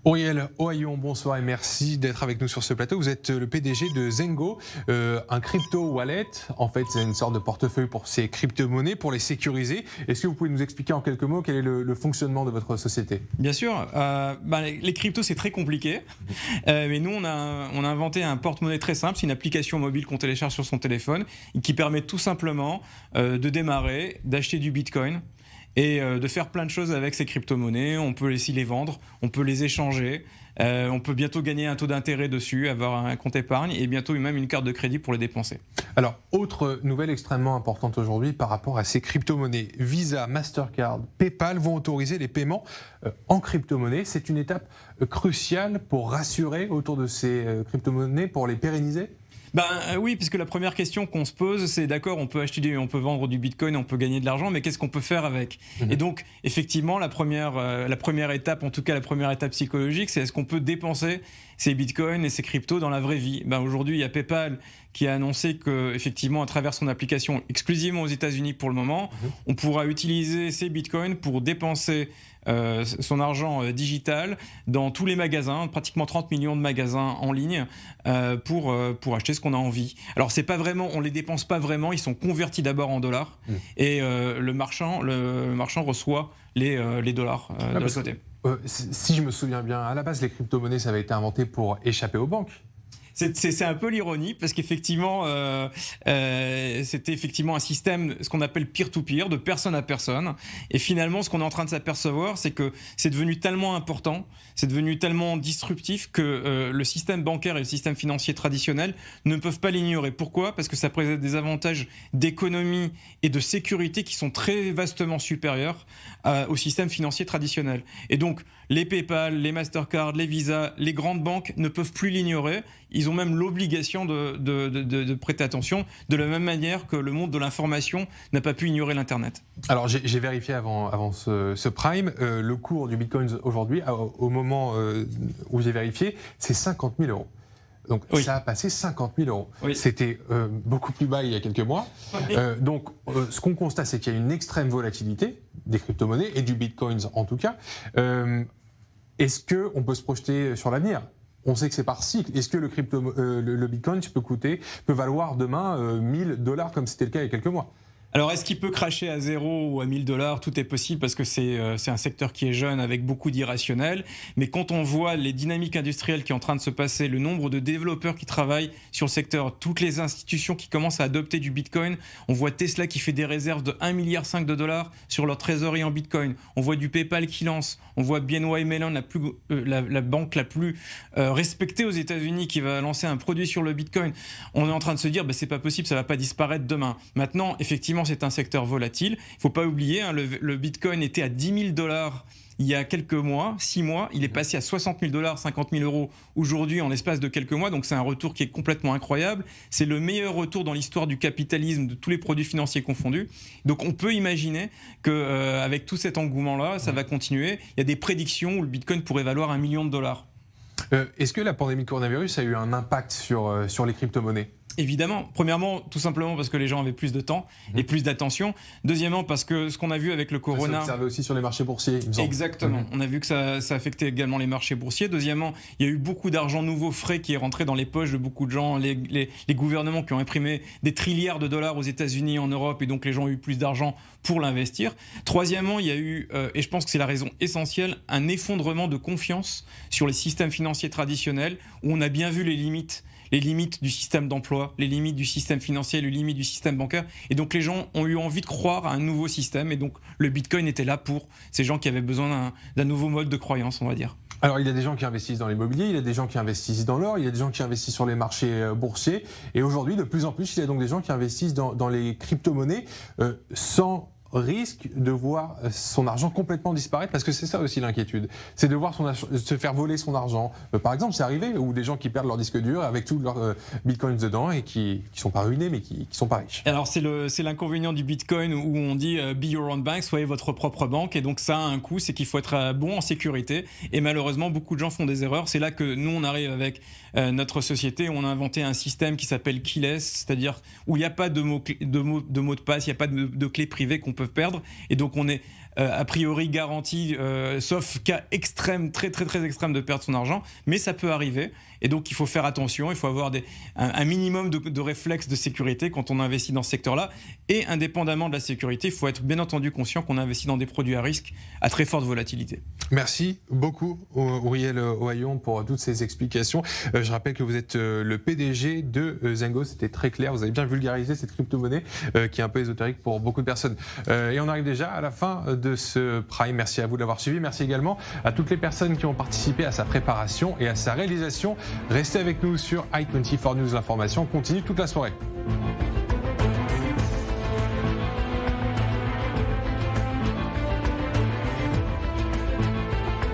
Auriel Ohayon, bonsoir et merci d'être avec nous sur ce plateau. Vous êtes le PDG de Zengo, un crypto wallet. En fait, c'est une sorte de portefeuille pour ces crypto-monnaies, pour les sécuriser. Est-ce que vous pouvez nous expliquer en quelques mots quel est le fonctionnement de votre société? Bien sûr. Les cryptos, c'est très compliqué. Mais nous, on a inventé un porte-monnaie très simple. C'est une application mobile qu'on télécharge sur son téléphone qui permet tout simplement de démarrer, d'acheter du Bitcoin et de faire plein de choses avec ces crypto-monnaies. On peut aussi les vendre, on peut les échanger, on peut bientôt gagner un taux d'intérêt dessus, avoir un compte épargne et bientôt même une carte de crédit pour les dépenser. Alors, autre nouvelle extrêmement importante aujourd'hui par rapport à ces crypto-monnaies. Visa, Mastercard, PayPal vont autoriser les paiements en crypto-monnaies. C'est une étape cruciale pour rassurer autour de ces crypto-monnaies, pour les pérenniser? Oui, puisque la première question qu'on se pose, c'est d'accord, on peut vendre du Bitcoin, on peut gagner de l'argent, mais qu'est-ce qu'on peut faire avec? Et donc, effectivement, la première étape, en tout cas la première étape psychologique, c'est est-ce qu'on peut dépenser ces Bitcoins et ces cryptos dans la vraie vie? Aujourd'hui, il y a PayPal qui a annoncé que, effectivement, à travers son application exclusivement aux États-Unis pour le moment, on pourra utiliser ces Bitcoins pour dépenser son argent digital dans tous les magasins, pratiquement 30 millions de magasins en ligne pour acheter ce qu'on a envie. Alors c'est pas vraiment, on les dépense pas vraiment, ils sont convertis d'abord en dollars et le marchand reçoit les dollars de l'autre côté. Si je me souviens bien, à la base les crypto-monnaies ça avait été inventé pour échapper aux banques. C'est un peu l'ironie parce qu'effectivement, c'était effectivement un système, ce qu'on appelle peer-to-peer, de personne à personne. Et finalement, ce qu'on est en train de s'apercevoir, c'est que c'est devenu tellement important, c'est devenu tellement disruptif que le système bancaire et le système financier traditionnel ne peuvent pas l'ignorer. Pourquoi? Parce que ça présente des avantages d'économie et de sécurité qui sont très vastement supérieurs au système financier traditionnel. Et donc, les PayPal, les Mastercard, les Visa, les grandes banques ne peuvent plus l'ignorer. Ils ont même l'obligation de prêter attention, de la même manière que le monde de l'information n'a pas pu ignorer l'Internet. Alors j'ai vérifié avant ce Prime, le cours du Bitcoin aujourd'hui, au moment où j'ai vérifié, c'est 50 000 euros. Donc oui. Ça a passé 50 000 euros. Oui. C'était beaucoup plus bas il y a quelques mois. Oui. Ce qu'on constate, c'est qu'il y a une extrême volatilité des crypto-monnaies et du Bitcoin en tout cas. Est-ce qu'on peut se projeter sur l'avenir? On sait que c'est par cycle. Est-ce que le Bitcoin peut valoir demain $1000 comme c'était le cas il y a quelques mois? Alors, est-ce qu'il peut cracher à 0 ou à $1000? Tout est possible parce que c'est un secteur qui est jeune avec beaucoup d'irrationnel. Mais quand on voit les dynamiques industrielles qui sont en train de se passer, le nombre de développeurs qui travaillent sur le secteur, toutes les institutions qui commencent à adopter du Bitcoin, on voit Tesla qui fait des réserves de 1,5 milliard sur leur trésorerie en Bitcoin. On voit du PayPal qui lance. On voit BNY Mellon, la banque la plus respectée aux États-Unis, qui va lancer un produit sur le Bitcoin. On est en train de se dire, c'est pas possible, ça va pas disparaître demain. Maintenant, effectivement, c'est un secteur volatile. Il ne faut pas oublier, le Bitcoin était à $10 000 il y a quelques mois, 6 mois. Il est passé à $60 000, 50 000 euros aujourd'hui en l'espace de quelques mois. Donc c'est un retour qui est complètement incroyable. C'est le meilleur retour dans l'histoire du capitalisme, de tous les produits financiers confondus. Donc on peut imaginer qu'avec tout cet engouement-là, ça va continuer. Il y a des prédictions où le Bitcoin pourrait valoir $1 million. Est-ce que la pandémie de coronavirus a eu un impact sur les crypto-monnaies ? Évidemment. Premièrement, tout simplement parce que les gens avaient plus de temps et plus d'attention. Deuxièmement, parce que ce qu'on a vu avec le corona... Ça s'observait aussi sur les marchés boursiers, il me semble. Exactement. On a vu que ça affectait également les marchés boursiers. Deuxièmement, il y a eu beaucoup d'argent nouveau frais qui est rentré dans les poches de beaucoup de gens. Les gouvernements qui ont imprimé des trilliards de dollars aux États-Unis, en Europe, et donc les gens ont eu plus d'argent pour l'investir. Troisièmement, il y a eu, et je pense que c'est la raison essentielle, un effondrement de confiance sur les systèmes financiers traditionnels, où on a bien vu les limites du système d'emploi, les limites du système financier, les limites du système bancaire. Et donc les gens ont eu envie de croire à un nouveau système. Et donc le Bitcoin était là pour ces gens qui avaient besoin d'un nouveau mode de croyance, on va dire. Alors il y a des gens qui investissent dans l'immobilier, il y a des gens qui investissent dans l'or, il y a des gens qui investissent sur les marchés boursiers. Et aujourd'hui, de plus en plus, il y a donc des gens qui investissent dans les crypto-monnaies sans risque de voir son argent complètement disparaître, parce que c'est ça aussi l'inquiétude, c'est de voir se faire voler son argent. Par exemple, c'est arrivé, ou des gens qui perdent leur disque dur avec tous leurs bitcoins dedans et qui sont pas ruinés, mais qui sont pas riches. Alors c'est l'inconvénient du bitcoin où on dit be your own bank, soyez votre propre banque, et donc ça a un coût, c'est qu'il faut être bon en sécurité, et malheureusement beaucoup de gens font des erreurs. C'est là que nous on arrive avec notre société, on a inventé un système qui s'appelle keyless, c'est-à-dire où il n'y a pas de mot de passe, il n'y a pas de clé privée qu'on peut perdre, et donc on est a priori garantie, sauf cas extrême, très très très extrême de perdre son argent, mais ça peut arriver. Et donc il faut faire attention, il faut avoir un minimum de réflexes de sécurité quand on investit dans ce secteur-là. Et indépendamment de la sécurité, il faut être bien entendu conscient qu'on investit dans des produits à risque à très forte volatilité. Merci beaucoup Auriel Ohayon pour toutes ces explications. Je rappelle que vous êtes le PDG de Zengo, c'était très clair, vous avez bien vulgarisé cette crypto-monnaie qui est un peu ésotérique pour beaucoup de personnes. Et on arrive déjà à la fin de ce Prime. Merci à vous de l'avoir suivi, merci également à toutes les personnes qui ont participé à sa préparation et à sa réalisation. Restez avec nous sur i24 News, l'information continue toute la soirée.